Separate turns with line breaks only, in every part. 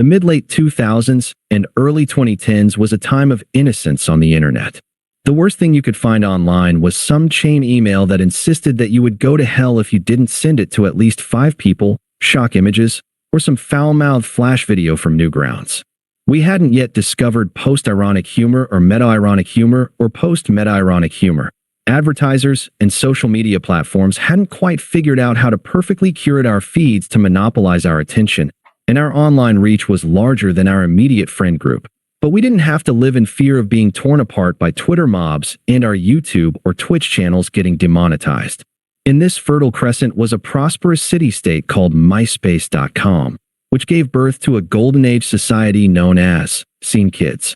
The mid-late 2000s and early 2010s was a time of innocence on the internet. The worst thing you could find online was some chain email that insisted that you would go to hell if you didn't send it to at least 5 people, shock images, or some foul-mouthed flash video from Newgrounds. We hadn't yet discovered post-ironic humor or meta-ironic humor or post-meta-ironic humor. Advertisers and social media platforms hadn't quite figured out how to perfectly curate our feeds to monopolize our attention, and our online reach was larger than our immediate friend group. But we didn't have to live in fear of being torn apart by Twitter mobs and our YouTube or Twitch channels getting demonetized. In this fertile crescent was a prosperous city-state called Myspace.com, which gave birth to a golden age society known as Scene Kids.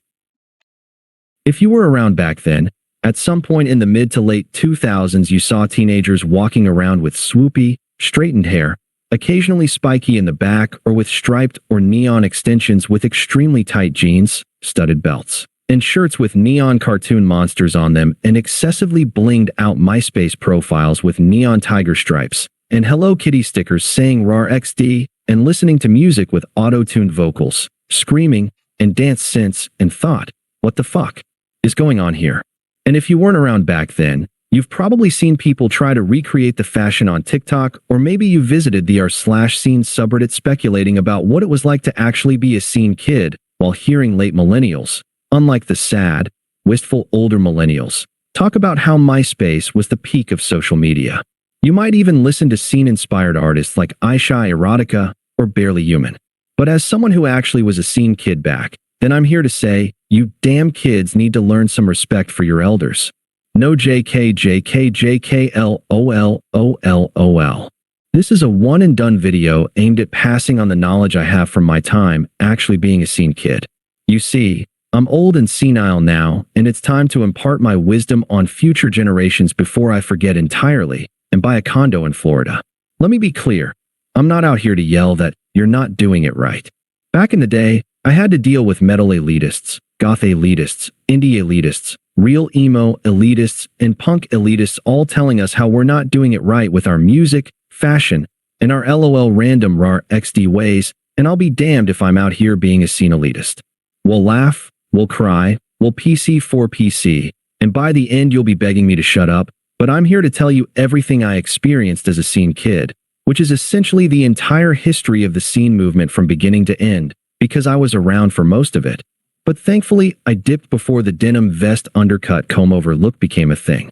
If you were around back then, at some point in the mid to late 2000s you saw teenagers walking around with swoopy, straightened hair, occasionally spiky in the back or with striped or neon extensions with extremely tight jeans, studded belts, and shirts with neon cartoon monsters on them and excessively blinged out MySpace profiles with neon tiger stripes and Hello Kitty stickers saying RAR XD and listening to music with auto-tuned vocals, screaming, and dance synths and thought, what the fuck is going on here? And if you weren't around back then, you've probably seen people try to recreate the fashion on TikTok, or maybe you visited the r/scene subreddit speculating about what it was like to actually be a scene kid while hearing late millennials, unlike the sad, wistful older millennials, talk about how MySpace was the peak of social media. You might even listen to scene-inspired artists like Aisha Erotica or Barely Human. But as someone who actually was a scene kid back, then I'm here to say, you damn kids need to learn some respect for your elders. No JK, JK, JK, LOL, OLOL. This is a one-and-done video aimed at passing on the knowledge I have from my time actually being a scene kid. You see, I'm old and senile now, and it's time to impart my wisdom on future generations before I forget entirely and buy a condo in Florida. Let me be clear, I'm not out here to yell that you're not doing it right. Back in the day, I had to deal with metal elitists, goth elitists, indie elitists, real emo elitists, and punk elitists all telling us how we're not doing it right with our music, fashion, and our LOL random RAR XD ways, and I'll be damned if I'm out here being a scene elitist. We'll laugh, we'll cry, we'll PC for PC, and by the end you'll be begging me to shut up, but I'm here to tell you everything I experienced as a scene kid, which is essentially the entire history of the scene movement from beginning to end, because I was around for most of it. But thankfully, I dipped before the denim vest undercut comb-over look became a thing.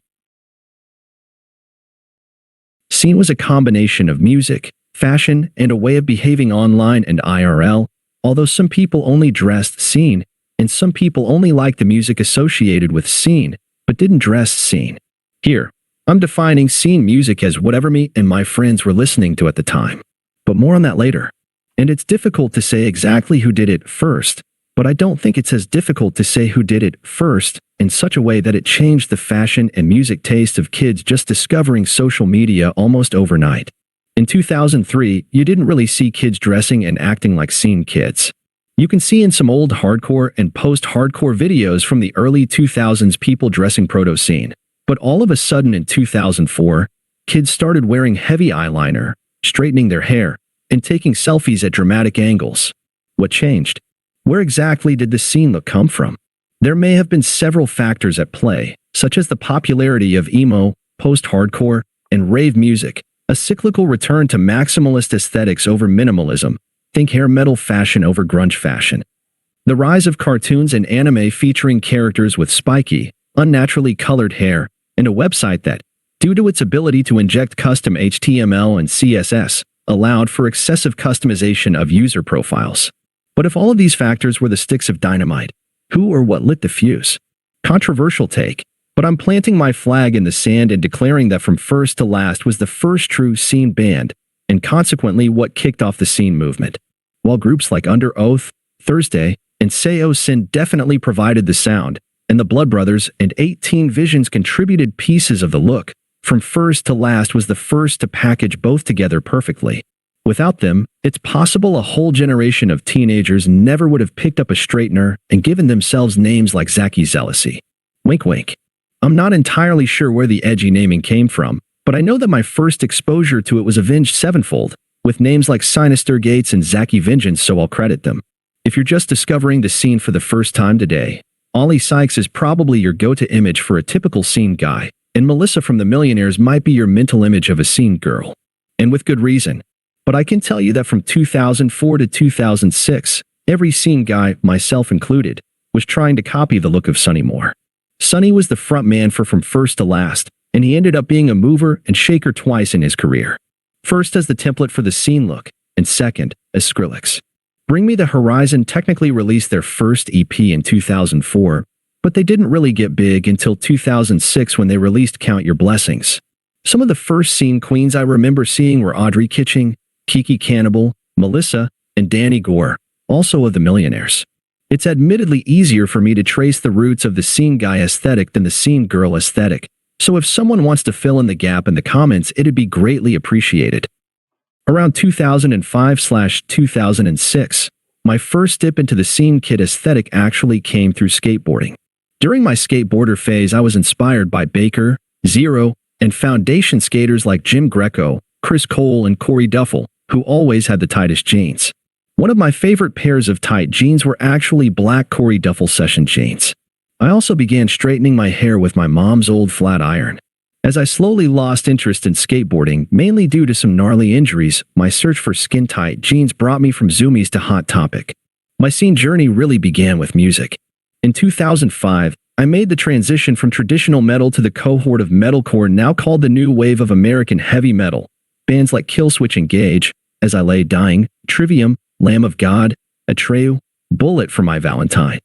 Scene was a combination of music, fashion, and a way of behaving online and IRL, although some people only dressed scene, and some people only liked the music associated with scene, but didn't dress scene. Here, I'm defining scene music as whatever me and my friends were listening to at the time. But more on that later. And it's difficult to say exactly who did it first, but I don't think it's as difficult to say who did it first in such a way that it changed the fashion and music taste of kids just discovering social media almost overnight. In 2003, you didn't really see kids dressing and acting like scene kids. You can see in some old hardcore and post-hardcore videos from the early 2000s people dressing proto-scene. But all of a sudden in 2004, kids started wearing heavy eyeliner, straightening their hair, and taking selfies at dramatic angles. What changed? Where exactly did the scene look come from? There may have been several factors at play, such as the popularity of emo, post-hardcore, and rave music, a cyclical return to maximalist aesthetics over minimalism, think hair metal fashion over grunge fashion, the rise of cartoons and anime featuring characters with spiky, unnaturally colored hair, and a website that, due to its ability to inject custom HTML and CSS, allowed for excessive customization of user profiles. But if all of these factors were the sticks of dynamite, who or what lit the fuse? Controversial take, but I'm planting my flag in the sand and declaring that From First to Last was the first true scene band, and consequently what kicked off the scene movement. While groups like Underoath, Thursday, and Saosin definitely provided the sound, and the Blood Brothers and 18 Visions contributed pieces of the look, From First to Last was the first to package both together perfectly. Without them, it's possible a whole generation of teenagers never would have picked up a straightener and given themselves names like Zacky's Elysia. Wink wink. I'm not entirely sure where the edgy naming came from, but I know that my first exposure to it was Avenged Sevenfold, with names like Sinister Gates and Zacky Vengeance, so I'll credit them. If you're just discovering the scene for the first time today, Ollie Sykes is probably your go-to image for a typical scene guy, and Melissa from The Millionaires might be your mental image of a scene girl. And with good reason. But I can tell you that from 2004 to 2006, every scene guy, myself included, was trying to copy the look of Sonny Moore. Sonny was the front man for From First to Last, and he ended up being a mover and shaker twice in his career. First as the template for the scene look, and second as Skrillex. Bring Me the Horizon technically released their first EP in 2004, but they didn't really get big until 2006 when they released Count Your Blessings. Some of the first scene queens I remember seeing were Audrey Kitching, Kiki Cannibal, Melissa, and Danny Gore, also of The Millionaires. It's admittedly easier for me to trace the roots of the scene guy aesthetic than the scene girl aesthetic, so if someone wants to fill in the gap in the comments, it'd be greatly appreciated. Around 2005/2006, my first dip into the scene kid aesthetic actually came through skateboarding. During my skateboarder phase, I was inspired by Baker, Zero, and foundation skaters like Jim Greco, Chris Cole, and Corey Duffel, who always had the tightest jeans. One of my favorite pairs of tight jeans were actually black Corey Duffel session jeans. I also began straightening my hair with my mom's old flat iron. As I slowly lost interest in skateboarding, mainly due to some gnarly injuries, my search for skin-tight jeans brought me from Zoomies to Hot Topic. My scene journey really began with music. In 2005, I made the transition from traditional metal to the cohort of metalcore now called the new wave of American heavy metal. Bands like Killswitch and Gage, As I Lay Dying, Trivium, Lamb of God, Atreyu, Bullet for My Valentine.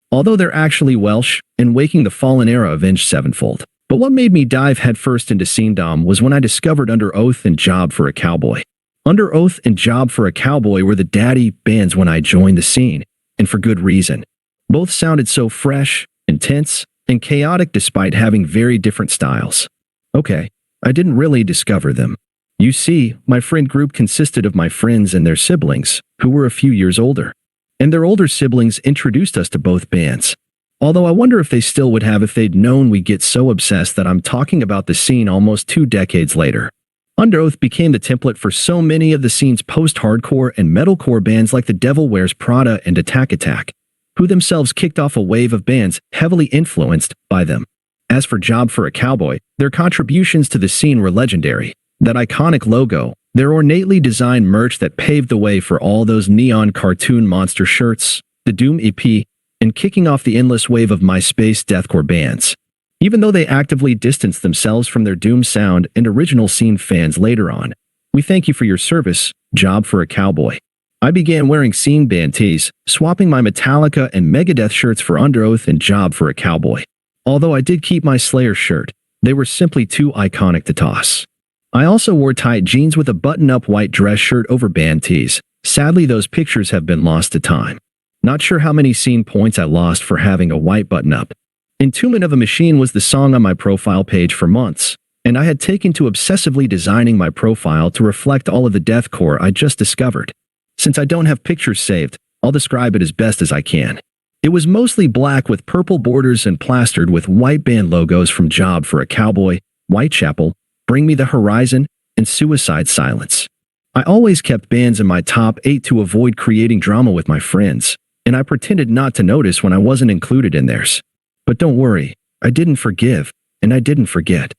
Although they're actually Welsh, and Waking the Fallen era Avenged Sevenfold. But what made me dive headfirst into scenedom was when I discovered Underoath and Job for a Cowboy. Underoath and Job for a Cowboy were the daddy bands when I joined the scene, and for good reason. Both sounded so fresh, intense, and chaotic despite having very different styles. Okay, I didn't really discover them. You see, my friend group consisted of my friends and their siblings, who were a few years older. And their older siblings introduced us to both bands. Although I wonder if they still would have if they'd known we'd get so obsessed that I'm talking about the scene almost 2 decades later. Underoath became the template for so many of the scene's post-hardcore and metalcore bands like The Devil Wears Prada and Attack Attack, who themselves kicked off a wave of bands heavily influenced by them. As for Job for a Cowboy, their contributions to the scene were legendary. That iconic logo, their ornately designed merch that paved the way for all those neon cartoon monster shirts, the Doom EP, and kicking off the endless wave of Myspace deathcore bands. Even though they actively distanced themselves from their Doom sound and original scene fans later on, we thank you for your service, Job for a Cowboy. I began wearing scene band tees, swapping my Metallica and Megadeth shirts for Underoath and Job for a Cowboy. Although I did keep my Slayer shirt, they were simply too iconic to toss. I also wore tight jeans with a button-up white dress shirt over band tees. Sadly, those pictures have been lost to time. Not sure how many scene points I lost for having a white button-up. Entombment of a Machine was the song on my profile page for months, and I had taken to obsessively designing my profile to reflect all of the deathcore I just discovered. Since I don't have pictures saved, I'll describe it as best as I can. It was mostly black with purple borders and plastered with white band logos from Job for a Cowboy, Whitechapel, Bring Me the Horizon, and Suicide Silence. I always kept bands in my top 8 to avoid creating drama with my friends, and I pretended not to notice when I wasn't included in theirs. But don't worry, I didn't forgive, and I didn't forget.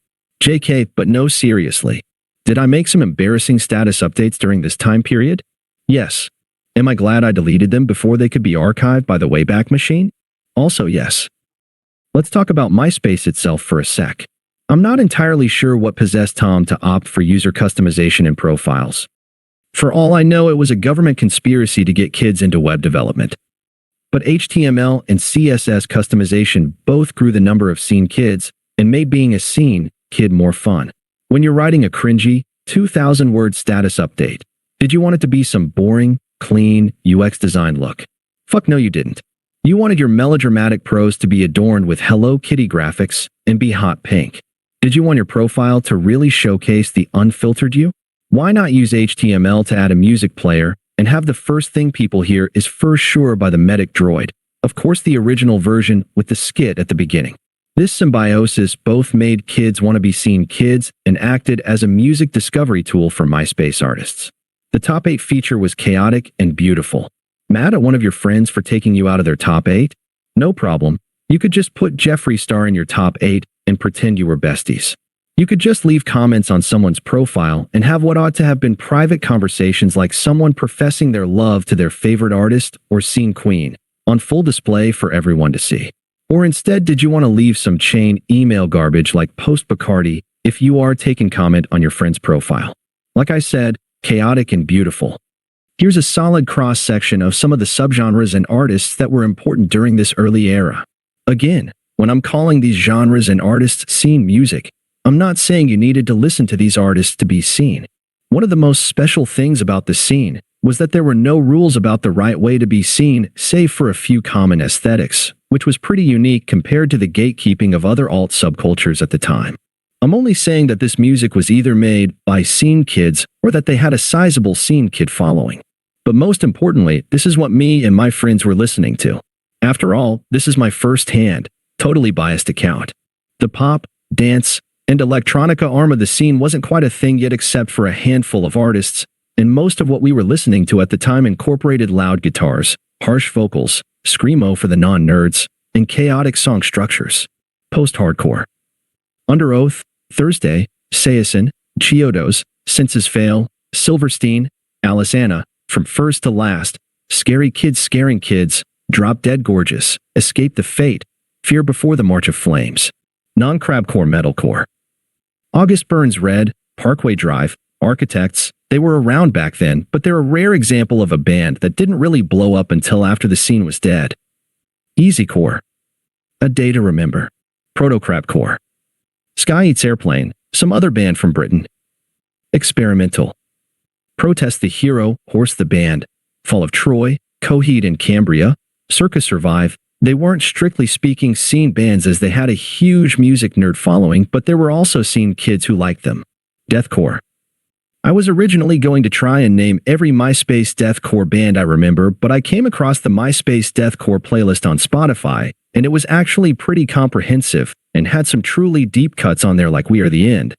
JK, but no, seriously. Did I make some embarrassing status updates during this time period? Yes. Am I glad I deleted them before they could be archived by the Wayback Machine? Also yes. Let's talk about Myspace itself for a sec. I'm not entirely sure what possessed Tom to opt for user customization in profiles. For all I know, it was a government conspiracy to get kids into web development. But HTML and CSS customization both grew the number of scene kids and made being a scene kid more fun. When you're writing a cringy, 2,000-word status update, did you want it to be some boring, clean, UX design look? Fuck no, you didn't. You wanted your melodramatic prose to be adorned with Hello Kitty graphics and be hot pink. Did you want your profile to really showcase the unfiltered you? Why not use HTML to add a music player and have the first thing people hear is For Sure by the Medic Droid, of course the original version with the skit at the beginning. This symbiosis both made kids want to be seen kids and acted as a music discovery tool for Myspace artists. The top 8 feature was chaotic and beautiful. Mad at one of your friends for taking you out of their top 8? No problem. You could just put Jeffree Star in your top 8 and pretend you were besties. You could just leave comments on someone's profile and have what ought to have been private conversations like someone professing their love to their favorite artist or scene queen on full display for everyone to see. Or instead, did you want to leave some chain email garbage like Post Bacardi if you are taking comment on your friend's profile? Like I said, chaotic and beautiful. Here's a solid cross-section of some of the subgenres and artists that were important during this early era. Again, when I'm calling these genres and artists scene music, I'm not saying you needed to listen to these artists to be seen. One of the most special things about the scene was that there were no rules about the right way to be seen, save for a few common aesthetics, which was pretty unique compared to the gatekeeping of other alt subcultures at the time. I'm only saying that this music was either made by scene kids or that they had a sizable scene kid following. But most importantly, this is what me and my friends were listening to. After all, this is my first-hand, totally biased account. The pop, dance, and electronica arm of the scene wasn't quite a thing yet except for a handful of artists, and most of what we were listening to at the time incorporated loud guitars, harsh vocals, screamo for the non-nerds, and chaotic song structures. Post-hardcore. Underoath, Thursday, Saosin, Chiodos, Senses Fail, Silverstein, Alesana, From First to Last, Scary Kids Scaring Kids, Drop Dead Gorgeous, Escape the Fate, Fear Before the March of Flames. Non-crabcore metalcore. August Burns Red, Parkway Drive, Architects, they were around back then, but they're a rare example of a band that didn't really blow up until after the scene was dead. Easycore. A Day to Remember. Proto-crabcore. Sky Eats Airplane, some other band from Britain. Experimental. Protest the Hero, Horse the Band, Fall of Troy, Coheed and Cambria, Circa Survive. They weren't strictly speaking scene bands as they had a huge music nerd following, but there were also scene kids who liked them. Deathcore. I was originally going to try and name every Myspace deathcore band I remember, but I came across the Myspace deathcore playlist on Spotify, and it was actually pretty comprehensive and had some truly deep cuts on there like We Are the End,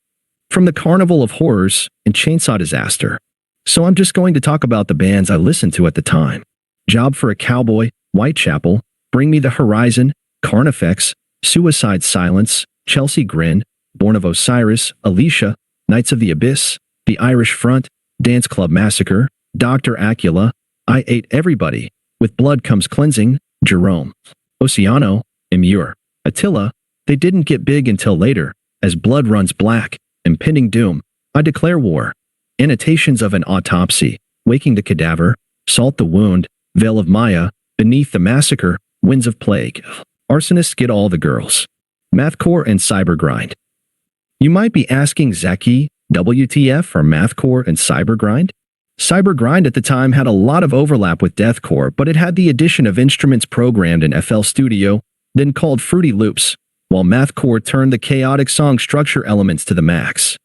from the Carnival of Horrors and Chainsaw Disaster. So I'm just going to talk about the bands I listened to at the time. Job for a Cowboy, Whitechapel, Bring Me the Horizon, Carnifex, Suicide Silence, Chelsea Grin, Born of Osiris, Elysia, Knights of the Abyss, The Irish Front, Dance Club Massacre, Dr. Acula, I Ate Everybody, With Blood Comes Cleansing, Jerome, Oceano, Emmure, Attila. They didn't get big until later, as Blood Runs Black, Impending Doom, I Declare War, Annotations of an Autopsy, Waking the Cadaver, Salt the Wound, Veil of Maya, Beneath the Massacre, Winds of Plague, Arsonists Get All the Girls, Mathcore and Cybergrind. You might be asking Zaki, WTF are Mathcore and Cybergrind? Cybergrind at the time had a lot of overlap with deathcore, but it had the addition of instruments programmed in FL Studio, then called Fruity Loops, while Mathcore turned the chaotic song structure elements to the max.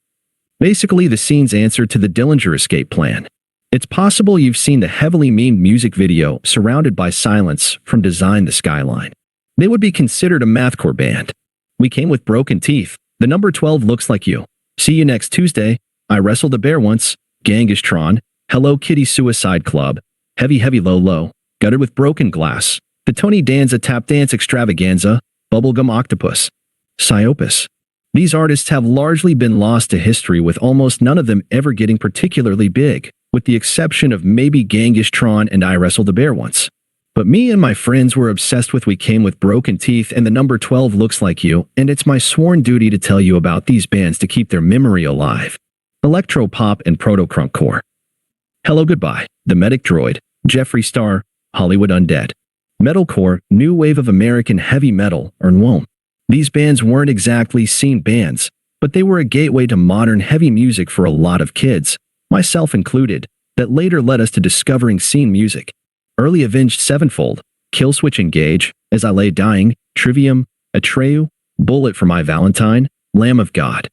Basically the scene's answer to the Dillinger escape plan. It's possible you've seen the heavily memed music video Surrounded by Silence from Design the Skyline. They would be considered a mathcore band. We came with Broken Teeth, The Number 12 Looks Like You, See You Next Tuesday, I Wrestled a Bear Once, Gangistron, Hello Kitty Suicide Club, Heavy Heavy Low Low, Gutted with Broken Glass, The Tony Danza Tap Dance Extravaganza, Bubblegum Octopus, Psyopus. These artists have largely been lost to history, with almost none of them ever getting particularly big, with the exception of maybe Gangistron and I Wrestled a Bear Once. But me and my friends were obsessed with We Came with Broken Teeth and The Number 12 Looks Like You, and it's my sworn duty to tell you about these bands to keep their memory alive. Electro-pop and proto-crunkcore. Hello Goodbye, The Medic Droid, Jeffree Star, Hollywood Undead. Metalcore, new wave of American heavy metal, or NWOM. These bands weren't exactly scene bands, but they were a gateway to modern heavy music for a lot of kids, myself included, that later led us to discovering scene music. Early Avenged Sevenfold, Killswitch Engage, As I Lay Dying, Trivium, Atreyu, Bullet for My Valentine, Lamb of God.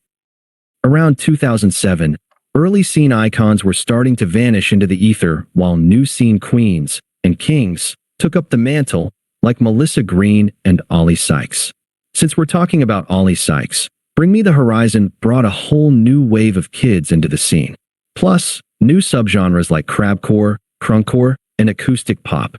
Around 2007, early scene icons were starting to vanish into the ether, while new scene queens and kings took up the mantle, like Melissa Green and Ollie Sykes. Since we're talking about Ollie Sykes, Bring Me the Horizon brought a whole new wave of kids into the scene. Plus, new subgenres like crabcore, crunkcore, and acoustic pop.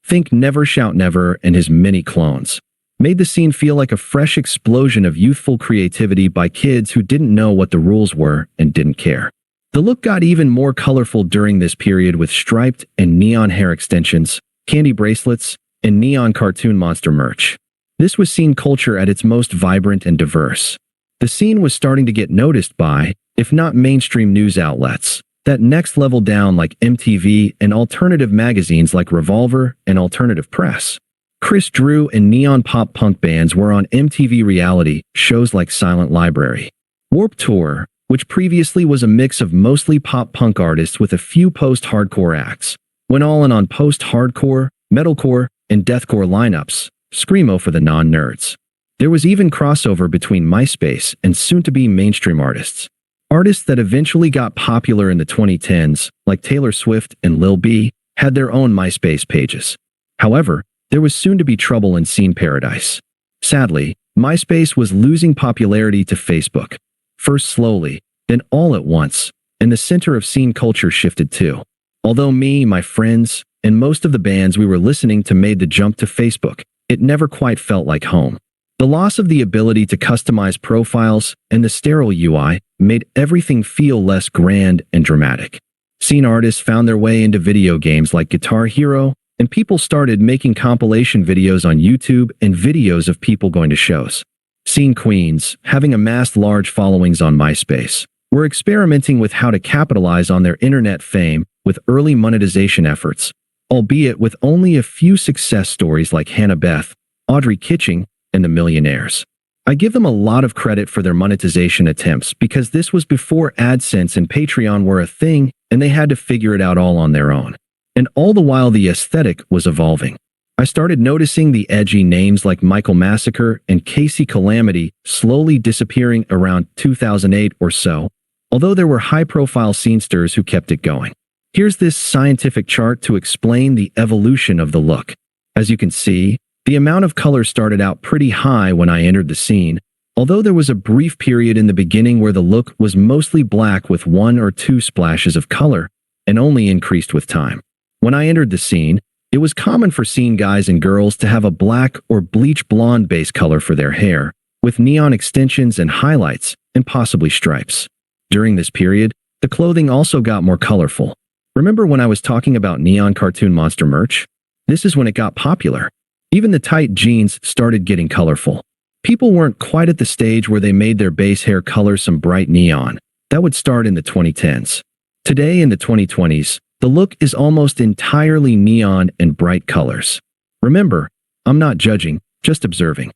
Think Never Shout Never and his many clones. Made the scene feel like a fresh explosion of youthful creativity by kids who didn't know what the rules were and didn't care. The look got even more colorful during this period with striped and neon hair extensions, candy bracelets, and neon cartoon monster merch. This was scene culture at its most vibrant and diverse. The scene was starting to get noticed by, if not mainstream news outlets, that next level down like MTV and alternative magazines like Revolver and Alternative Press. Chris Drew and neon pop punk bands were on MTV reality shows like Silent Library. Warped Tour, which previously was a mix of mostly pop-punk artists with a few post-hardcore acts, went all in on post-hardcore, metalcore, and deathcore lineups, screamo for the non-nerds. There was even crossover between Myspace and soon-to-be mainstream artists. Artists that eventually got popular in the 2010s, like Taylor Swift and Lil B, had their own Myspace pages. However, there was soon to be trouble in scene paradise. Sadly, Myspace was losing popularity to Facebook. First slowly, then all at once, and the center of scene culture shifted too. Although me, my friends, and most of the bands we were listening to made the jump to Facebook, it never quite felt like home. The loss of the ability to customize profiles and the sterile UI made everything feel less grand and dramatic. Scene artists found their way into video games like Guitar Hero, and people started making compilation videos on YouTube and videos of people going to shows. Scene queens, having amassed large followings on Myspace, were experimenting with how to capitalize on their internet fame with early monetization efforts, albeit with only a few success stories like Hannah Beth, Audrey Kitching, and the Millionaires. I give them a lot of credit for their monetization attempts because this was before AdSense and Patreon were a thing and they had to figure it out all on their own. And all the while the aesthetic was evolving. I started noticing the edgy names like Michael Massacre and Casey Calamity slowly disappearing around 2008 or so, although there were high-profile scenesters who kept it going. Here's this scientific chart to explain the evolution of the look. As you can see, the amount of color started out pretty high when I entered the scene, although there was a brief period in the beginning where the look was mostly black with 1 or 2 splashes of color, and only increased with time. When I entered the scene, it was common for scene guys and girls to have a black or bleach blonde base color for their hair, with neon extensions and highlights, and possibly stripes. During this period, the clothing also got more colorful. Remember when I was talking about neon cartoon monster merch? This is when it got popular. Even the tight jeans started getting colorful. People weren't quite at the stage where they made their base hair color some bright neon. That would start in the 2010s. Today in the 2020s, the look is almost entirely neon and bright colors. Remember, I'm not judging, just observing.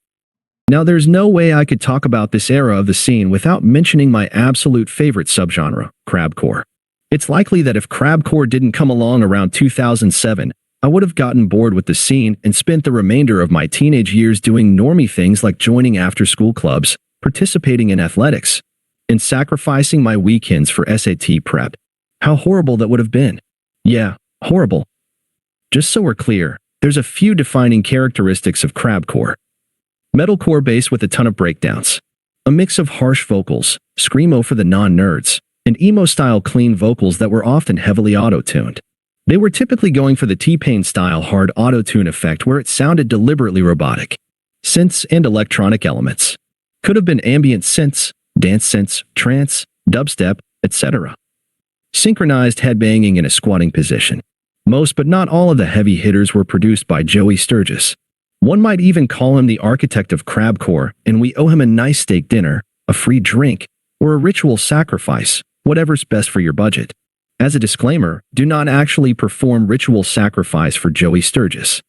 Now there's no way I could talk about this era of the scene without mentioning my absolute favorite subgenre, crabcore. It's likely that if crabcore didn't come along around 2007, I would have gotten bored with the scene and spent the remainder of my teenage years doing normie things like joining after-school clubs, participating in athletics, and sacrificing my weekends for SAT prep. How horrible that would have been. Yeah, horrible. Just so we're clear, there's a few defining characteristics of crabcore. Metalcore bass with a ton of breakdowns. A mix of harsh vocals, screamo for the non-nerds, and emo-style clean vocals that were often heavily auto-tuned. They were typically going for the T-Pain style hard auto-tune effect where it sounded deliberately robotic. Synths and electronic elements. Could have been ambient synths, dance synths, trance, dubstep, etc. Synchronized headbanging in a squatting position. Most but not all of the heavy hitters were produced by Joey Sturgis. One might even call him the architect of crabcore, and we owe him a nice steak dinner, a free drink, or a ritual sacrifice, whatever's best for your budget. As a disclaimer, do not actually perform ritual sacrifice for Joey Sturgis.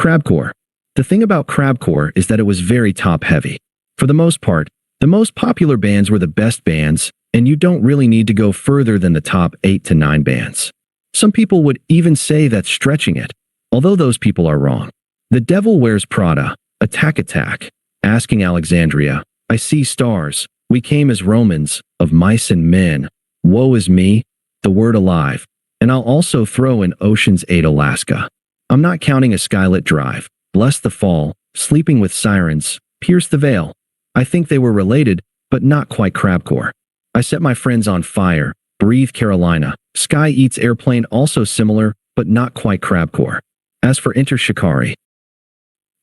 Crabcore. The thing about crabcore is that it was very top-heavy. For the most part, the most popular bands were the best bands, and you don't really need to go further than the top 8 to 9 bands. Some people would even say that's stretching it, although those people are wrong. The Devil Wears Prada, Attack Attack, Asking Alexandria, I See Stars, We Came as Romans, Of Mice and Men, Woe is Me, The Word Alive, and I'll also throw in Ocean's 8 Alaska. I'm not counting A Skylit Drive, Bless the Fall, Sleeping with Sirens, Pierce the Veil. I think they were related, but not quite crabcore. I Set My Friends on Fire, Breathe Carolina, Sky Eats Airplane also similar, but not quite crabcore. As for Intershikari,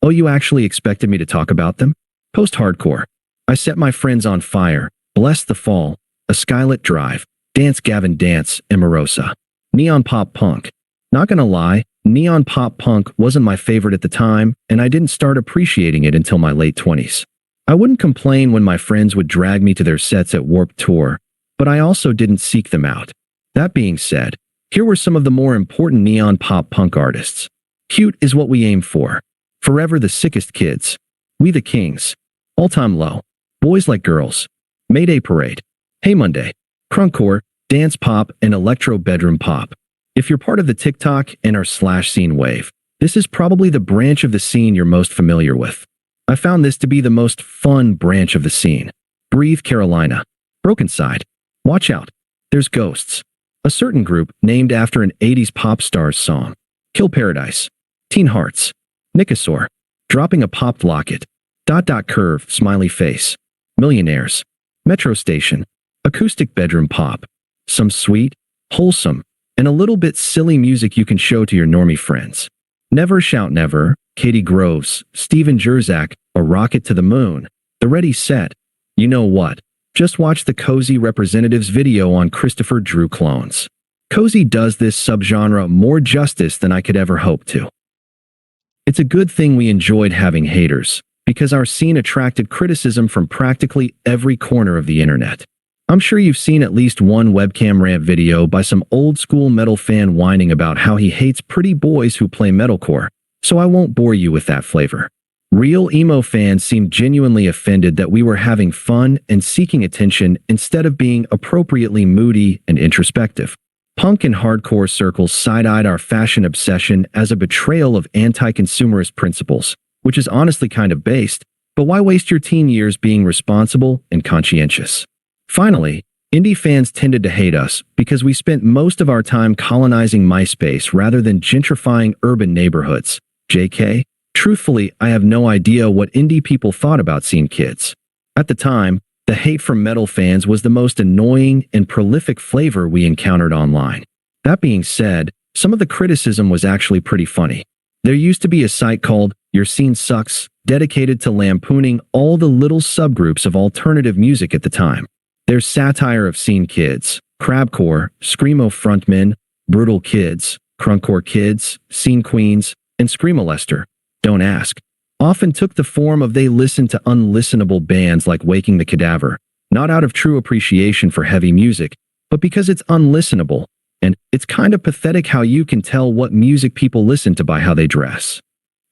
oh, you actually expected me to talk about them? Post-hardcore. I set my friends on fire, Bless the Fall, A Skylit Drive, Dance Gavin Dance, Amorosa. Neon pop punk. Not gonna lie, neon pop punk wasn't my favorite at the time, and I didn't start appreciating it until my late 20s. I wouldn't complain when my friends would drag me to their sets at Warped Tour, but I also didn't seek them out. That being said, here were some of the more important neon pop punk artists. Cute is what we aim for. Forever the Sickest Kids. We the Kings. All Time Low. Boys Like Girls. Mayday Parade. Hey Monday. Crunkcore, dance pop, and electro bedroom pop. If you're part of the TikTok and our /scene wave, this is probably the branch of the scene you're most familiar with. I found this to be the most fun branch of the scene. Breathe Carolina. Broken Side. Watch Out. There's Ghosts. A certain group named after an 80s pop star's song. Kill Paradise. Teen Hearts. Nicosaur. Dropping a Popped Locket. Curve, Smiley Face. Millionaires. Metro Station. Acoustic bedroom pop. Some sweet, wholesome, and a little bit silly music you can show to your normie friends. Never Shout Never, Katie Groves, Steven Jerzak, A Rocket to the Moon, The Ready Set. You know what? Just watch the Cozy Representatives video on Christopher Drew clones. Cozy does this subgenre more justice than I could ever hope to. It's a good thing we enjoyed having haters, because our scene attracted criticism from practically every corner of the internet. I'm sure you've seen at least one webcam rant video by some old-school metal fan whining about how he hates pretty boys who play metalcore, so I won't bore you with that flavor. Real emo fans seemed genuinely offended that we were having fun and seeking attention instead of being appropriately moody and introspective. Punk and hardcore circles side-eyed our fashion obsession as a betrayal of anti-consumerist principles, which is honestly kind of based, but why waste your teen years being responsible and conscientious? Finally, indie fans tended to hate us because we spent most of our time colonizing Myspace rather than gentrifying urban neighborhoods. JK, truthfully, I have no idea what indie people thought about scene kids. At the time, the hate from metal fans was the most annoying and prolific flavor we encountered online. That being said, some of the criticism was actually pretty funny. There used to be a site called Your Scene Sucks, dedicated to lampooning all the little subgroups of alternative music at the time. There's satire of scene kids, crabcore, screamo frontmen, brutal kids, crunkcore kids, scene queens, and screamolester, don't ask, often took the form of they listened to unlistenable bands like Waking the Cadaver, not out of true appreciation for heavy music, but because it's unlistenable, and it's kind of pathetic how you can tell what music people listen to by how they dress.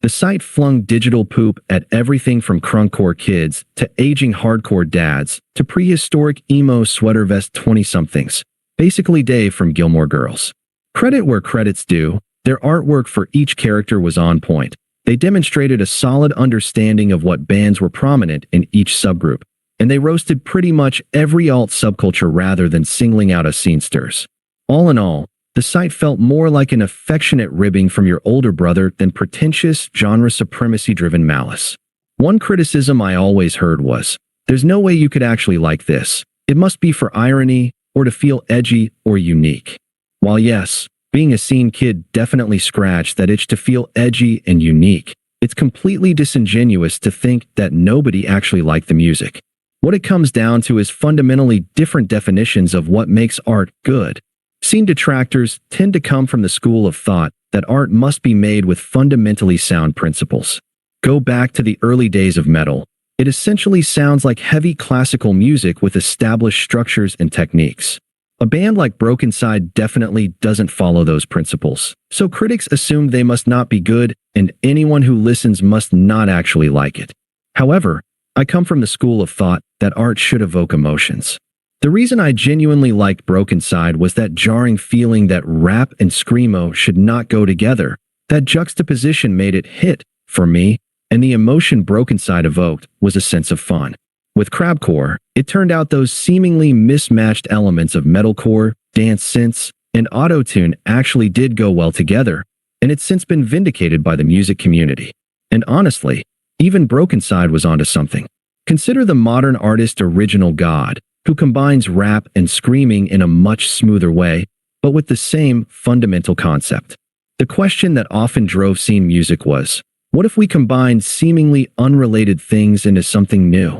The site flung digital poop at everything from crunkcore kids to aging hardcore dads to prehistoric emo sweater vest 20-somethings, basically Dave from Gilmore Girls. Credit where credit's due, their artwork for each character was on point. They demonstrated a solid understanding of what bands were prominent in each subgroup, and they roasted pretty much every alt subculture rather than singling out a scenesters. All in all, the site felt more like an affectionate ribbing from your older brother than pretentious, genre supremacy-driven malice. One criticism I always heard was, there's no way you could actually like this. It must be for irony, or to feel edgy or unique. While yes, being a scene kid definitely scratched that itch to feel edgy and unique, it's completely disingenuous to think that nobody actually liked the music. What it comes down to is fundamentally different definitions of what makes art good. Scene detractors tend to come from the school of thought that art must be made with fundamentally sound principles. Go back to the early days of metal. It essentially sounds like heavy classical music with established structures and techniques. A band like Broken Side definitely doesn't follow those principles, so critics assume they must not be good, and anyone who listens must not actually like it. However, I come from the school of thought that art should evoke emotions. The reason I genuinely liked Broken Side was that jarring feeling that rap and screamo should not go together. That juxtaposition made it hit, for me, and the emotion Broken Side evoked was a sense of fun. With crabcore, it turned out those seemingly mismatched elements of metalcore, dance synths, and autotune actually did go well together, and it's since been vindicated by the music community. And honestly, even Broken Side was onto something. Consider the modern artist Original God, who combines rap and screaming in a much smoother way, but with the same fundamental concept. The question that often drove scene music was, what if we combined seemingly unrelated things into something new?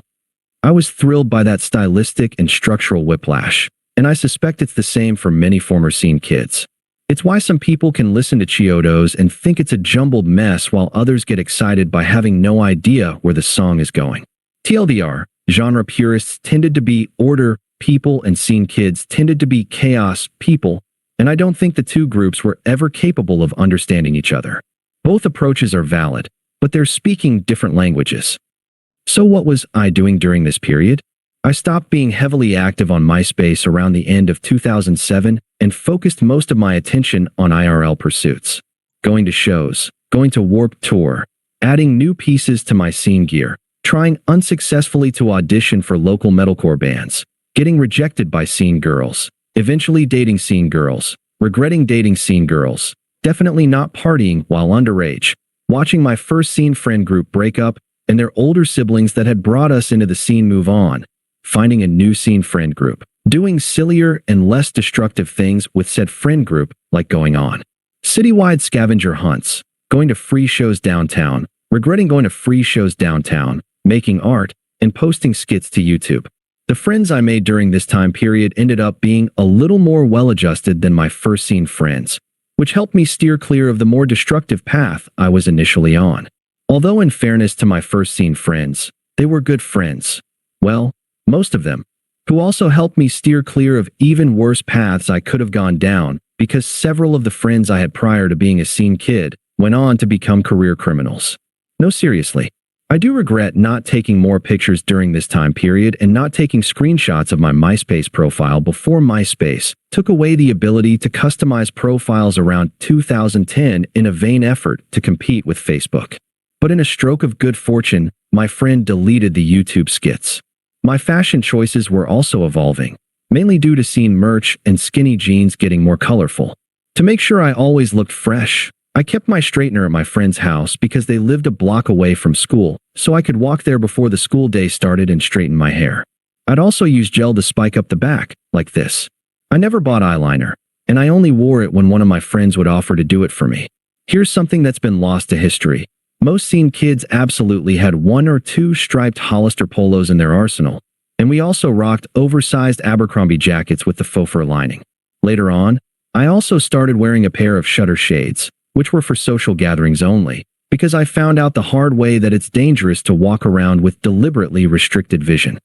I was thrilled by that stylistic and structural whiplash, and I suspect it's the same for many former scene kids. It's why some people can listen to Chiodos and think it's a jumbled mess while others get excited by having no idea where the song is going. TLDR, genre purists tended to be order people and scene kids tended to be chaos people, and I don't think the two groups were ever capable of understanding each other. Both approaches are valid, but they're speaking different languages. So what was I doing during this period? I stopped being heavily active on Myspace around the end of 2007 and focused most of my attention on IRL pursuits. Going to shows, going to Warped Tour, adding new pieces to my scene gear, trying unsuccessfully to audition for local metalcore bands, getting rejected by scene girls, eventually dating scene girls, regretting dating scene girls, definitely not partying while underage, watching my first scene friend group break up and their older siblings that had brought us into the scene move on, finding a new scene friend group, doing sillier and less destructive things with said friend group like going on citywide scavenger hunts, going to free shows downtown, regretting going to free shows downtown, making art, and posting skits to YouTube. The friends I made during this time period ended up being a little more well-adjusted than my first scene friends, which helped me steer clear of the more destructive path I was initially on. Although in fairness to my first scene friends, they were good friends. Well, most of them, who also helped me steer clear of even worse paths I could have gone down because several of the friends I had prior to being a scene kid went on to become career criminals. No, seriously. I do regret not taking more pictures during this time period and not taking screenshots of my Myspace profile before Myspace took away the ability to customize profiles around 2010 in a vain effort to compete with Facebook. But in a stroke of good fortune, my friend deleted the YouTube skits. My fashion choices were also evolving, mainly due to scene merch and skinny jeans getting more colorful. To make sure I always looked fresh, I kept my straightener at my friend's house because they lived a block away from school, so I could walk there before the school day started and straighten my hair. I'd also use gel to spike up the back, like this. I never bought eyeliner, and I only wore it when one of my friends would offer to do it for me. Here's something that's been lost to history. Most scene kids absolutely had one or two striped Hollister polos in their arsenal, and we also rocked oversized Abercrombie jackets with the faux fur lining. Later on, I also started wearing a pair of shutter shades, which were for social gatherings only, because I found out the hard way that it's dangerous to walk around with deliberately restricted vision.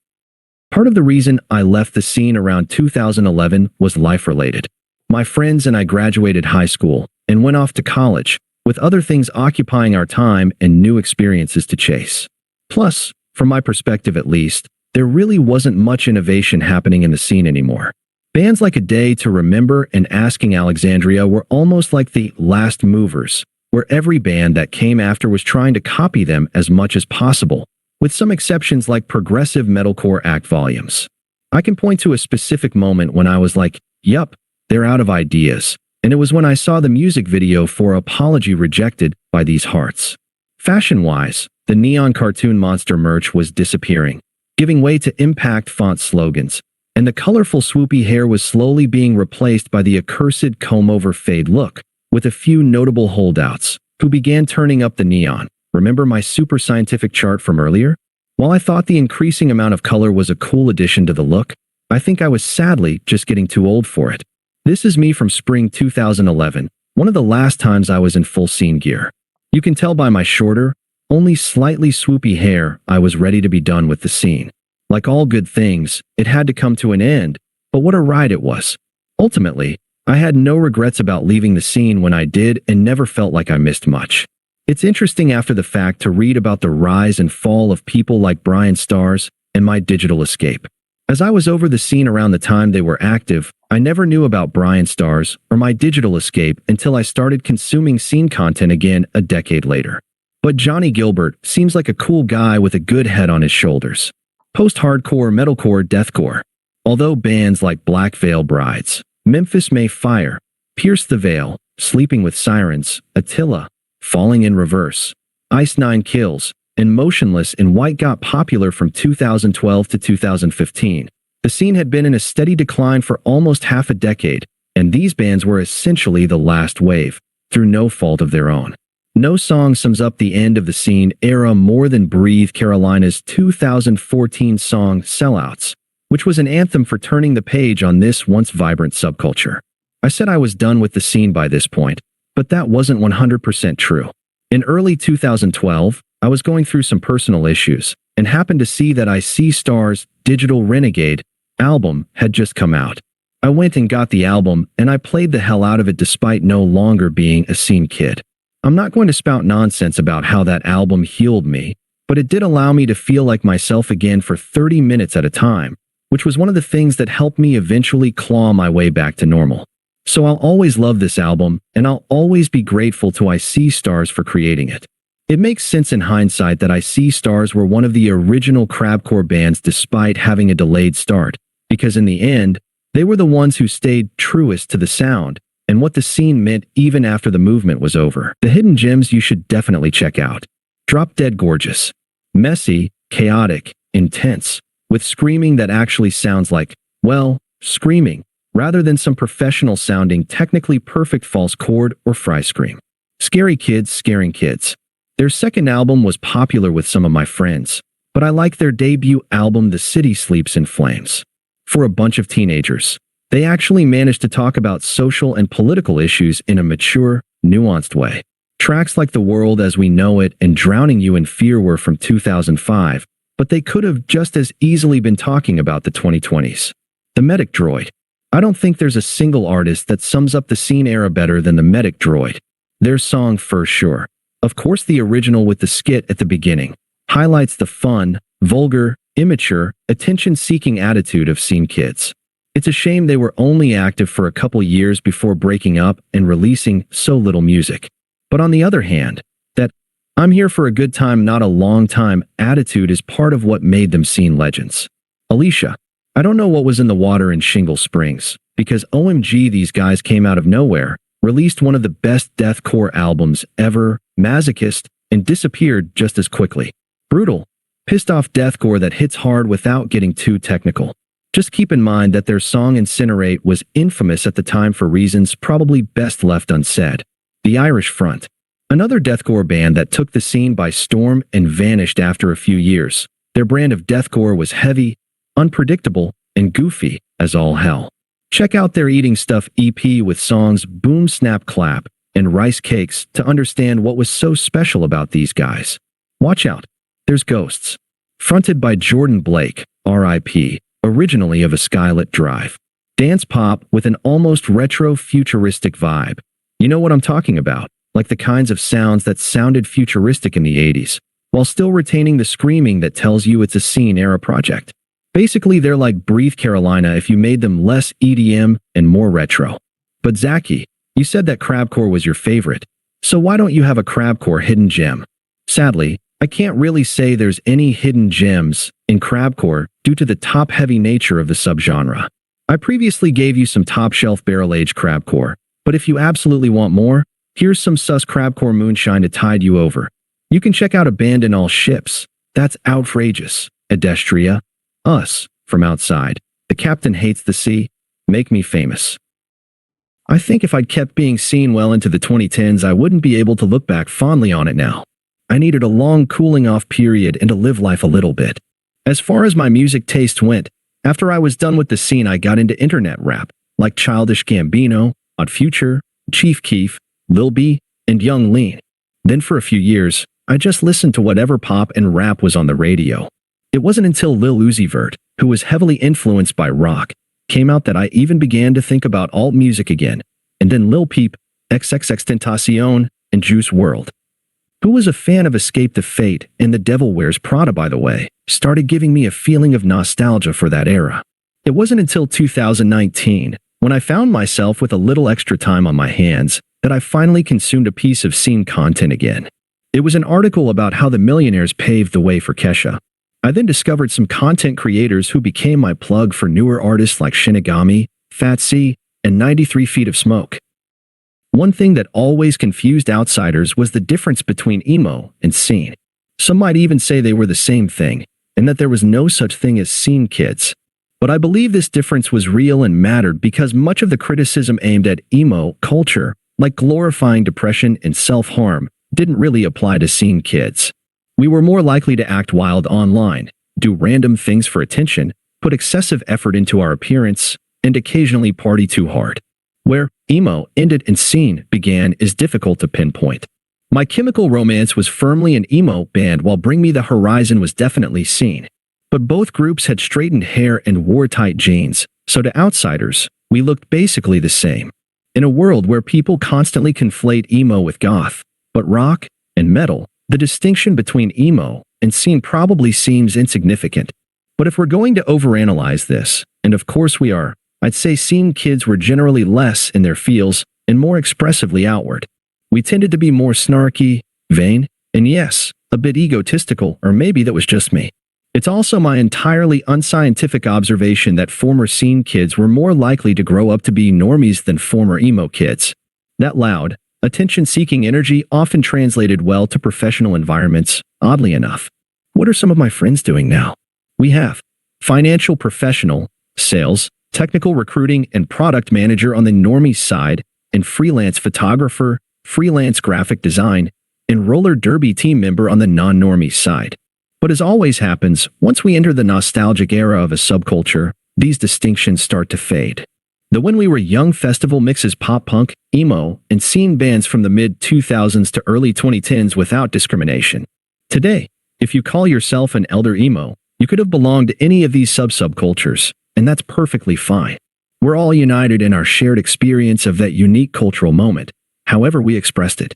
Part of the reason I left the scene around 2011 was life-related. My friends and I graduated high school and went off to college, with other things occupying our time and new experiences to chase. Plus, from my perspective at least, there really wasn't much innovation happening in the scene anymore. Bands like A Day to Remember and Asking Alexandria were almost like the last movers, where every band that came after was trying to copy them as much as possible, with some exceptions like progressive metalcore act volumes. I can point to a specific moment when I was like, yup, they're out of ideas, and it was when I saw the music video for Apology rejected by these hearts. Fashion-wise, the neon cartoon monster merch was disappearing, giving way to impact font slogans, and the colorful swoopy hair was slowly being replaced by the accursed comb-over fade look, with a few notable holdouts, who began turning up the neon. Remember my super scientific chart from earlier? While I thought the increasing amount of color was a cool addition to the look, I think I was sadly just getting too old for it. This is me from spring 2011, one of the last times I was in full scene gear. You can tell by my shorter, only slightly swoopy hair I was ready to be done with the scene. Like all good things, it had to come to an end, but what a ride it was. Ultimately, I had no regrets about leaving the scene when I did and never felt like I missed much. It's interesting after the fact to read about the rise and fall of people like Brian Stars and my digital escape. As I was over the scene around the time they were active, I never knew about Brian Stars or my digital escape until I started consuming scene content again a decade later. But Johnny Gilbert seems like a cool guy with a good head on his shoulders. Post-hardcore, metalcore, deathcore. Although bands like Black Veil Brides, Memphis May Fire, Pierce the Veil, Sleeping with Sirens, Attila, Falling in Reverse, Ice Nine Kills, and Motionless in White got popular from 2012 to 2015, the scene had been in a steady decline for almost half a decade, and these bands were essentially the last wave, through no fault of their own. No song sums up the end of the scene era more than Breathe Carolina's 2014 song Sellouts, which was an anthem for turning the page on this once vibrant subculture. I said I was done with the scene by this point, but that wasn't 100% true. In early 2012, I was going through some personal issues and happened to see that I See Stars' Digital Renegade album had just come out. I went and got the album and I played the hell out of it despite no longer being a scene kid. I'm not going to spout nonsense about how that album healed me, but it did allow me to feel like myself again for 30 minutes at a time, which was one of the things that helped me eventually claw my way back to normal. So I'll always love this album, and I'll always be grateful to I See Stars for creating it. It makes sense in hindsight that I See Stars were one of the original crabcore bands despite having a delayed start, because in the end, they were the ones who stayed truest to the sound and what the scene meant even after the movement was over. The hidden gems you should definitely check out. Drop Dead Gorgeous. Messy, chaotic, intense, with screaming that actually sounds like, well, screaming, rather than some professional-sounding, technically perfect false chord or fry scream. Scary Kids Scaring Kids. Their second album was popular with some of my friends, but I like their debut album The City Sleeps in Flames. For a bunch of teenagers, they actually managed to talk about social and political issues in a mature, nuanced way. Tracks like The World as We Know It and Drowning You in Fear were from 2005, but they could have just as easily been talking about the 2020s. The Medic Droid. I don't think there's a single artist that sums up the scene era better than the Medic Droid. Their song For Sure, of course the original with the skit at the beginning, highlights the fun, vulgar, immature, attention-seeking attitude of scene kids. It's a shame they were only active for a couple years before breaking up and releasing so little music. But on the other hand, that I'm here for a good time, not a long time attitude is part of what made them scene legends. Elysia. I don't know what was in the water in Shingle Springs, because OMG these guys came out of nowhere, released one of the best deathcore albums ever, Masochist, and disappeared just as quickly. Brutal, pissed off deathcore that hits hard without getting too technical. Just keep in mind that their song Incinerate was infamous at the time for reasons probably best left unsaid. The Irish Front. Another deathcore band that took the scene by storm and vanished after a few years. Their brand of deathcore was heavy, unpredictable, and goofy as all hell. Check out their Eating Stuff EP with songs Boom Snap Clap and Rice Cakes to understand what was so special about these guys. Watch out. There's Ghosts. Fronted by Jordan Blake, R.I.P., originally of a Skylit Drive. Dance pop with an almost retro-futuristic vibe. You know what I'm talking about, like the kinds of sounds that sounded futuristic in the 80s, while still retaining the screaming that tells you it's a scene-era project. Basically, they're like Breathe Carolina if you made them less EDM and more retro. But Zaki, you said that crabcore was your favorite, so why don't you have a crabcore hidden gem? Sadly, I can't really say there's any hidden gems in crabcore due to the top-heavy nature of the subgenre. I previously gave you some top-shelf barrel-aged crabcore, but if you absolutely want more, here's some sus crabcore moonshine to tide you over. You can check out Abandon All Ships. That's outrageous. Edestria. Us, from outside. The Captain Hates the Sea. Make Me Famous. I think if I'd kept being seen well into the 2010s, I wouldn't be able to look back fondly on it now. I needed a long cooling-off period and to live life a little bit. As far as my music taste went, after I was done with the scene, I got into internet rap, like Childish Gambino, Odd Future, Chief Keef, Lil B, and Young Lean. Then for a few years, I just listened to whatever pop and rap was on the radio. It wasn't until Lil Uzi Vert, who was heavily influenced by rock, came out that I even began to think about alt music again, and then Lil Peep, XXXTentacion, and Juice WRLD, who was a fan of Escape the Fate and The Devil Wears Prada by the way, started giving me a feeling of nostalgia for that era. It wasn't until 2019, when I found myself with a little extra time on my hands, that I finally consumed a piece of scene content again. It was an article about how the Millionaires paved the way for Kesha. I then discovered some content creators who became my plug for newer artists like Shinigami, Fat C, and 93 Feet of Smoke. One thing that always confused outsiders was the difference between emo and scene. Some might even say they were the same thing, and that there was no such thing as scene kids. But I believe this difference was real and mattered because much of the criticism aimed at emo culture like glorifying depression and self-harm, didn't really apply to scene kids. We were more likely to act wild online, do random things for attention, put excessive effort into our appearance, and occasionally party too hard. Where emo ended and scene began is difficult to pinpoint. My Chemical Romance was firmly an emo band while Bring Me the Horizon was definitely scene. But both groups had straightened hair and wore tight jeans, so to outsiders, we looked basically the same. In a world where people constantly conflate emo with goth, but rock and metal, the distinction between emo and scene probably seems insignificant. But if we're going to overanalyze this, and of course we are, I'd say scene kids were generally less in their feels and more expressively outward. We tended to be more snarky, vain, and yes, a bit egotistical, or maybe that was just me. It's also my entirely unscientific observation that former scene kids were more likely to grow up to be normies than former emo kids. That loud, attention-seeking energy often translated well to professional environments, oddly enough. What are some of my friends doing now? We have financial professional, sales, technical recruiting and product manager on the normie side, and freelance photographer, freelance graphic design, and roller derby team member on the non-normie side. But as always happens, once we enter the nostalgic era of a subculture, these distinctions start to fade. The When We Were Young festival mixes pop-punk, emo, and scene bands from the mid-2000s to early 2010s without discrimination. Today, if you call yourself an elder emo, you could have belonged to any of these subcultures, and that's perfectly fine. We're all united in our shared experience of that unique cultural moment, however we expressed it.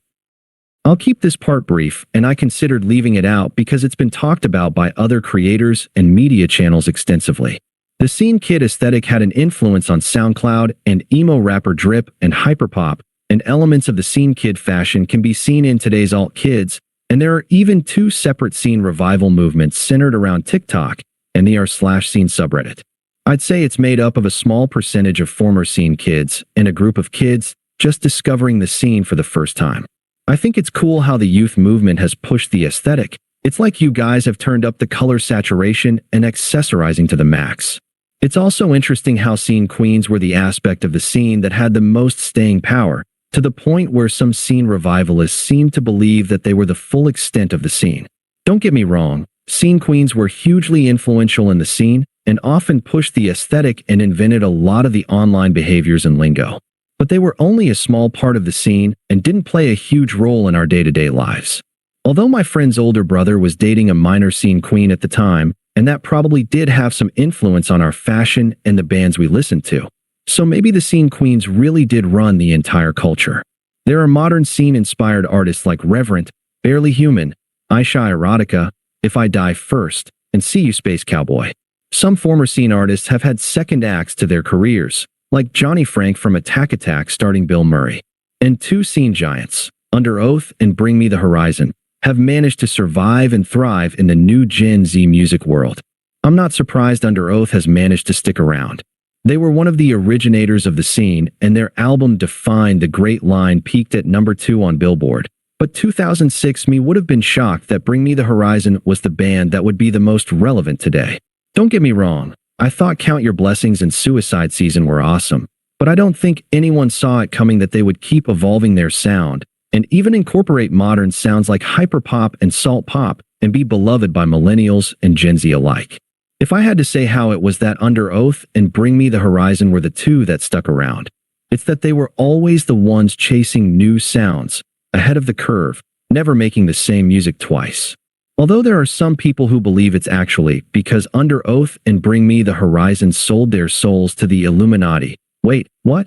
I'll keep this part brief, and I considered leaving it out because it's been talked about by other creators and media channels extensively. The scene kid aesthetic had an influence on SoundCloud and emo rapper drip and hyperpop, and elements of the scene kid fashion can be seen in today's alt kids, and there are even two separate scene revival movements centered around TikTok and the r/scene subreddit. I'd say it's made up of a small percentage of former scene kids and a group of kids just discovering the scene for the first time. I think it's cool how the youth movement has pushed the aesthetic. It's like you guys have turned up the color saturation and accessorizing to the max. It's also interesting how scene queens were the aspect of the scene that had the most staying power, to the point where some scene revivalists seemed to believe that they were the full extent of the scene. Don't get me wrong, scene queens were hugely influential in the scene and often pushed the aesthetic and invented a lot of the online behaviors and lingo. But they were only a small part of the scene and didn't play a huge role in our day-to-day lives. Although my friend's older brother was dating a minor scene queen at the time, and that probably did have some influence on our fashion and the bands we listened to. So maybe the scene queens really did run the entire culture. There are modern scene-inspired artists like Reverent, Barely Human, Aisha Erotica, If I Die First, and See You Space Cowboy. Some former scene artists have had second acts to their careers, like Johnny Frank from Attack starting Bill Murray. And two scene giants, Underoath and Bring Me the Horizon, have managed to survive and thrive in the new Gen Z music world. I'm not surprised Underoath has managed to stick around. They were one of the originators of the scene, and their album Defined the Great Line peaked at number 2 on Billboard. But 2006 me would have been shocked that Bring Me the Horizon was the band that would be the most relevant today. Don't get me wrong, I thought Count Your Blessings and Suicide Season were awesome, but I don't think anyone saw it coming that they would keep evolving their sound, and even incorporate modern sounds like hyperpop and salt pop, and be beloved by millennials and Gen Z alike. If I had to say how it was that Underoath and Bring Me the Horizon were the two that stuck around, it's that they were always the ones chasing new sounds, ahead of the curve, never making the same music twice. Although there are some people who believe it's actually because Underoath and Bring Me the Horizon sold their souls to the Illuminati. Wait, what?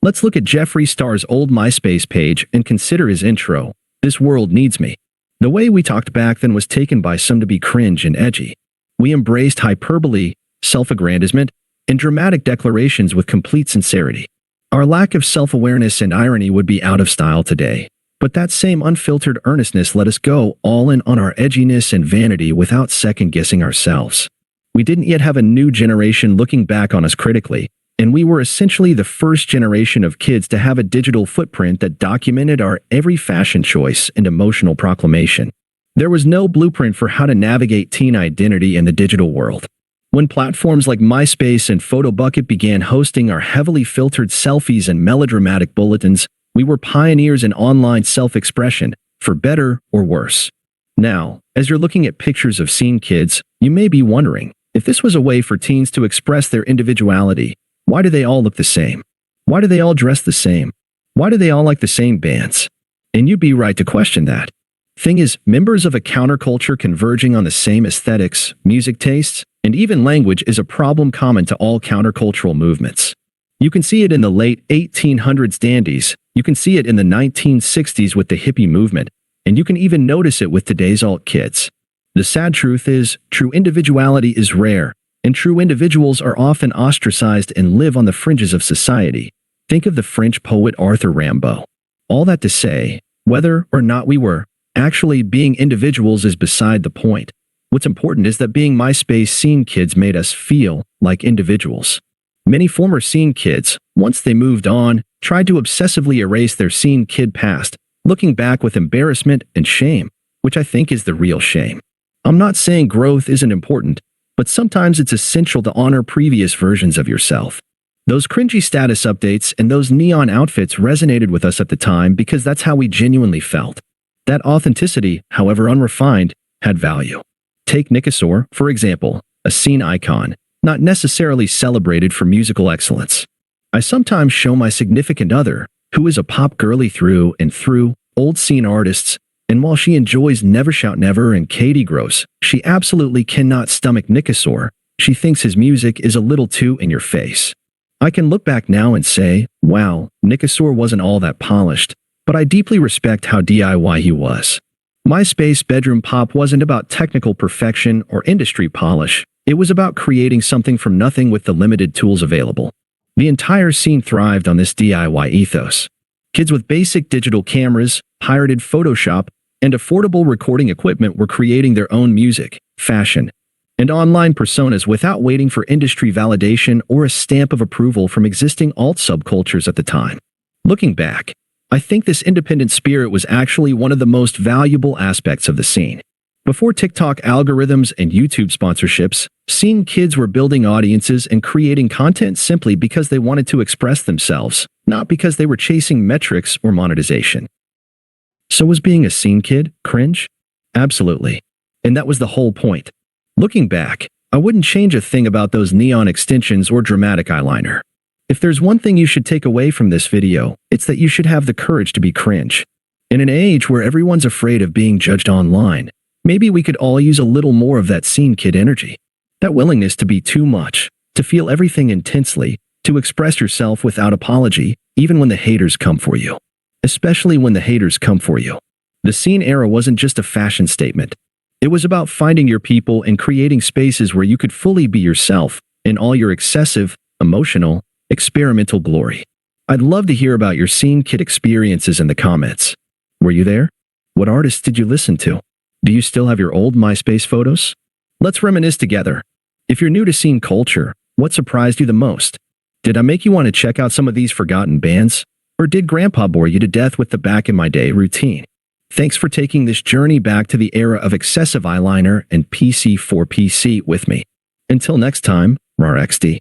Let's look at Jeffree Star's old Myspace page and consider his intro, This World Needs Me. The way we talked back then was taken by some to be cringe and edgy. We embraced hyperbole, self-aggrandizement, and dramatic declarations with complete sincerity. Our lack of self-awareness and irony would be out of style today, but that same unfiltered earnestness let us go all in on our edginess and vanity without second-guessing ourselves. We didn't yet have a new generation looking back on us critically, and we were essentially the first generation of kids to have a digital footprint that documented our every fashion choice and emotional proclamation. There was no blueprint for how to navigate teen identity in the digital world. When platforms like Myspace and Photobucket began hosting our heavily filtered selfies and melodramatic bulletins, we We were pioneers in online self-expression, for better or worse. Now, as you're looking at pictures of scene kids, you may be wondering, if this was a way for teens to express their individuality, why do they all look the same? Why do they all dress the same? Why do they all like the same bands? And you'd be right to question that. Thing is, members of a counterculture converging on the same aesthetics, music tastes, and even language is a problem common to all countercultural movements. You can see it in the late 1800s dandies, you can see it in the 1960s with the hippie movement, and you can even notice it with today's alt kids. The sad truth is, true individuality is rare, and true individuals are often ostracized and live on the fringes of society. Think of the French poet Arthur Rimbaud. All that to say, whether or not we were actually being individuals is beside the point. What's important is that being Myspace scene kids made us feel like individuals. Many former scene kids, once they moved on, tried to obsessively erase their scene kid past, looking back with embarrassment and shame, which I think is the real shame. I'm not saying growth isn't important, but sometimes it's essential to honor previous versions of yourself. Those cringy status updates and those neon outfits resonated with us at the time because that's how we genuinely felt. That authenticity, however unrefined, had value. Take Nicasaur, for example, a scene icon, not necessarily celebrated for musical excellence. I sometimes show my significant other, who is a pop girly through and through, old scene artists, and while she enjoys Never Shout Never and Katie Gross, she absolutely cannot stomach Nicasaur. She thinks his music is a little too in your face. I can look back now and say, wow, Nicasaur wasn't all that polished, but I deeply respect how DIY he was. Myspace bedroom pop wasn't about technical perfection or industry polish, it was about creating something from nothing with the limited tools available. The entire scene thrived on this DIY ethos. Kids with basic digital cameras, pirated Photoshop, and affordable recording equipment were creating their own music, fashion, and online personas without waiting for industry validation or a stamp of approval from existing alt subcultures at the time. Looking back, I think this independent spirit was actually one of the most valuable aspects of the scene. Before TikTok algorithms and YouTube sponsorships, scene kids were building audiences and creating content simply because they wanted to express themselves, not because they were chasing metrics or monetization. So was being a scene kid cringe? Absolutely. And that was the whole point. Looking back, I wouldn't change a thing about those neon extensions or dramatic eyeliner. If there's one thing you should take away from this video, it's that you should have the courage to be cringe. In an age where everyone's afraid of being judged online, maybe we could all use a little more of that scene kid energy. That willingness to be too much, to feel everything intensely, to express yourself without apology, even when the haters come for you. Especially when the haters come for you. The scene era wasn't just a fashion statement. It was about finding your people and creating spaces where you could fully be yourself in all your excessive, emotional, experimental glory. I'd love to hear about your scene kid experiences in the comments. Were you there? What artists did you listen to? Do you still have your old Myspace photos? Let's reminisce together. If you're new to scene culture, what surprised you the most? Did I make you want to check out some of these forgotten bands? Or did Grandpa bore you to death with the back in my day routine? Thanks for taking this journey back to the era of excessive eyeliner and PC for PC with me. Until next time, RARXD.